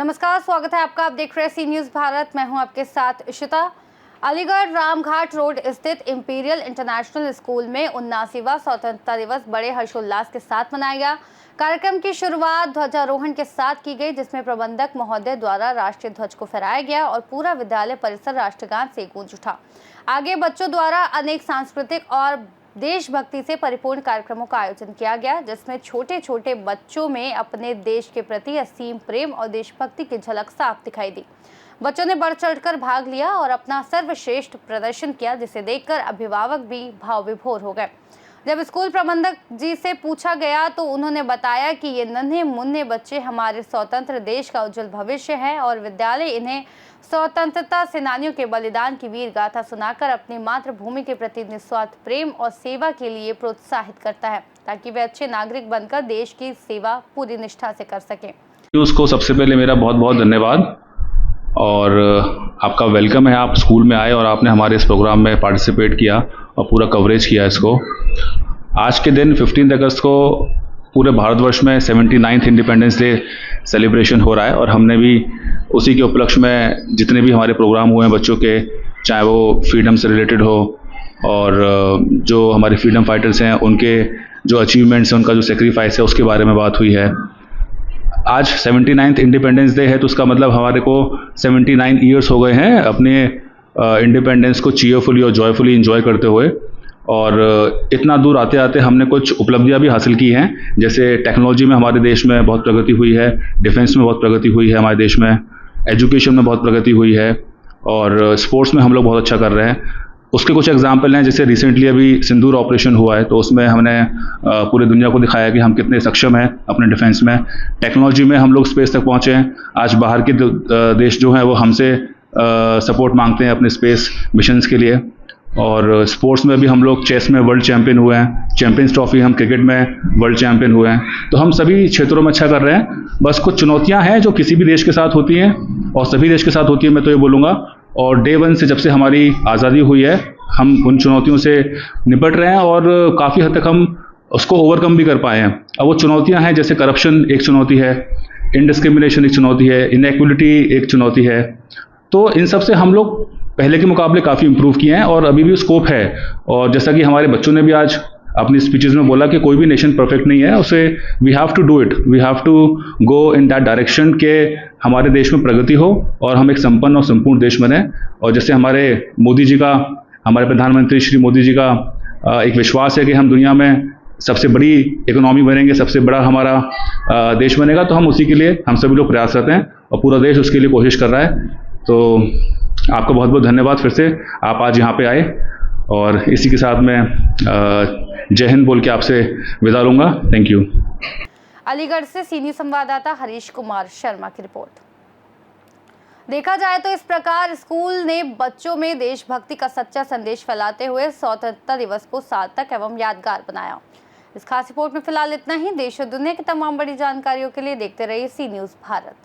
नमस्कार, स्वागत है आपका। आप देख रहे हैं सी न्यूज़ भारत। मैं हूं आपके साथ इशिता। अलीगढ़ रामघाट रोड स्थित इंपीरियल इंटरनेशनल स्कूल में 79वां स्वतंत्रता दिवस बड़े हर्षोल्लास के साथ मनाया गया। कार्यक्रम की शुरुआत ध्वजारोहण के साथ की गई, जिसमें प्रबंधक महोदय द्वारा राष्ट्रीय ध्वज को फहराया गया और पूरा विद्यालय परिसर राष्ट्रगान से गूंज उठा। आगे बच्चों द्वारा अनेक सांस्कृतिक और देशभक्ति से परिपूर्ण कार्यक्रमों का आयोजन किया गया, जिसमें छोटे छोटे बच्चों में अपने देश के प्रति असीम प्रेम और देशभक्ति की झलक साफ दिखाई दी। बच्चों ने बढ़ चढ़कर भाग लिया और अपना सर्वश्रेष्ठ प्रदर्शन किया, जिसे देखकर अभिभावक भी भाव विभोर हो गए। जब स्कूल प्रबंधक जी से पूछा गया तो उन्होंने बताया कि ये नन्हे मुन्ने बच्चे हमारे स्वतंत्र देश का उज्जवल भविष्य है और विद्यालय इन्हें स्वतंत्रता सेनानियों के बलिदान की वीर गाथा सुनाकर अपनी मातृभूमि के प्रति निस्वार्थ प्रेम और सेवा के लिए प्रोत्साहित करता है, ताकि वे अच्छे नागरिक बनकर देश की सेवा पूरी निष्ठा से कर सकें। उसको सबसे पहले मेरा बहुत बहुत धन्यवाद और आपका वेलकम है। आप स्कूल में आए और आपने हमारे इस प्रोग्राम में पार्टिसिपेट किया और पूरा कवरेज किया इसको। आज के दिन 15 अगस्त को पूरे भारतवर्ष में 79th इंडिपेंडेंस डे सेलिब्रेशन हो रहा है और हमने भी उसी के उपलक्ष्य में जितने भी हमारे प्रोग्राम हुए हैं बच्चों के, चाहे वो फ्रीडम से रिलेटेड हो और जो हमारे फ्रीडम फाइटर्स हैं उनके जो अचीवमेंट्स हैं, उनका जो सेक्रीफाइस है, उसके बारे में बात हुई है। आज 79th इंडिपेंडेंस डे है तो उसका मतलब हमारे को 79 ईयर्स हो गए हैं अपने इंडिपेंडेंस को चीयरफुली और जॉयफुली इंजॉय करते हुए। और इतना दूर आते आते हमने कुछ उपलब्धियां भी हासिल की हैं, जैसे टेक्नोलॉजी में हमारे देश में बहुत प्रगति हुई है, डिफेंस में बहुत प्रगति हुई है हमारे देश में, एजुकेशन में बहुत प्रगति हुई है और स्पोर्ट्स में हम लोग बहुत अच्छा कर रहे हैं। उसके कुछ एग्जाम्पल हैं, जैसे रिसेंटली अभी सिंदूर ऑपरेशन हुआ है तो उसमें हमने पूरे दुनिया को दिखाया कि हम कितने सक्षम हैं अपने डिफेंस में। टेक्नोलॉजी में हम लोग स्पेस तक पहुँचे हैं। आज बाहर के देश जो हैं वो हमसे सपोर्ट मांगते हैं अपने स्पेस मिशंस के लिए। और स्पोर्ट्स में भी हम लोग चेस में वर्ल्ड चैंपियन हुए हैं, चैंपियंस ट्रॉफी हम क्रिकेट में वर्ल्ड चैंपियन हुए हैं। तो हम सभी क्षेत्रों में अच्छा कर रहे हैं। बस कुछ चुनौतियां हैं जो किसी भी देश के साथ होती हैं और सभी देश के साथ होती है, मैं तो ये बोलूँगा। और डे 1 से जब से हमारी आज़ादी हुई है हम उन चुनौतियों से निपट रहे हैं और काफ़ी हद तक हम उसको ओवरकम भी कर पाए हैं। अब वो चुनौतियाँ हैं जैसे करप्शन एक चुनौती है, इनडिस्क्रिमिनेशन एक चुनौती है, इनइक्वलिटी एक चुनौती है। तो इन सब से हम लोग पहले के मुकाबले काफ़ी इम्प्रूव किए हैं और अभी भी स्कोप है। और जैसा कि हमारे बच्चों ने भी आज अपनी स्पीचेस में बोला कि कोई भी नेशन परफेक्ट नहीं है, उसे we have to do it, we have to go in that direction के हमारे देश में प्रगति हो और हम एक संपन्न और संपूर्ण देश बने। और जैसे हमारे मोदी जी का, हमारे प्रधानमंत्री श्री मोदी जी का एक विश्वास है कि हम दुनिया में सबसे बड़ी इकोनॉमी बनेंगे, सबसे बड़ा हमारा देश बनेगा, तो हम उसी के लिए हम सभी लोग प्रयासरत हैं और पूरा देश उसके लिए कोशिश कर रहा है। तो आपका बहुत बहुत धन्यवाद फिर से, आप आज यहाँ पे आए। और इसी के साथ मैं जय हिंद बोल के आपसे विदा लूँगा। Thank you. अलीगढ़ से सीनियर संवाददाता हरीश कुमार शर्मा की रिपोर्ट। देखा जाए तो इस प्रकार स्कूल ने बच्चों में देशभक्ति का सच्चा संदेश फैलाते हुए स्वतंत्रता दिवस को सार्थक एवं यादगार बनाया। इस खास रिपोर्ट में फिलहाल इतना ही। देश और दुनिया की तमाम बड़ी जानकारियों के लिए देखते रहिए सी न्यूज़ भारत।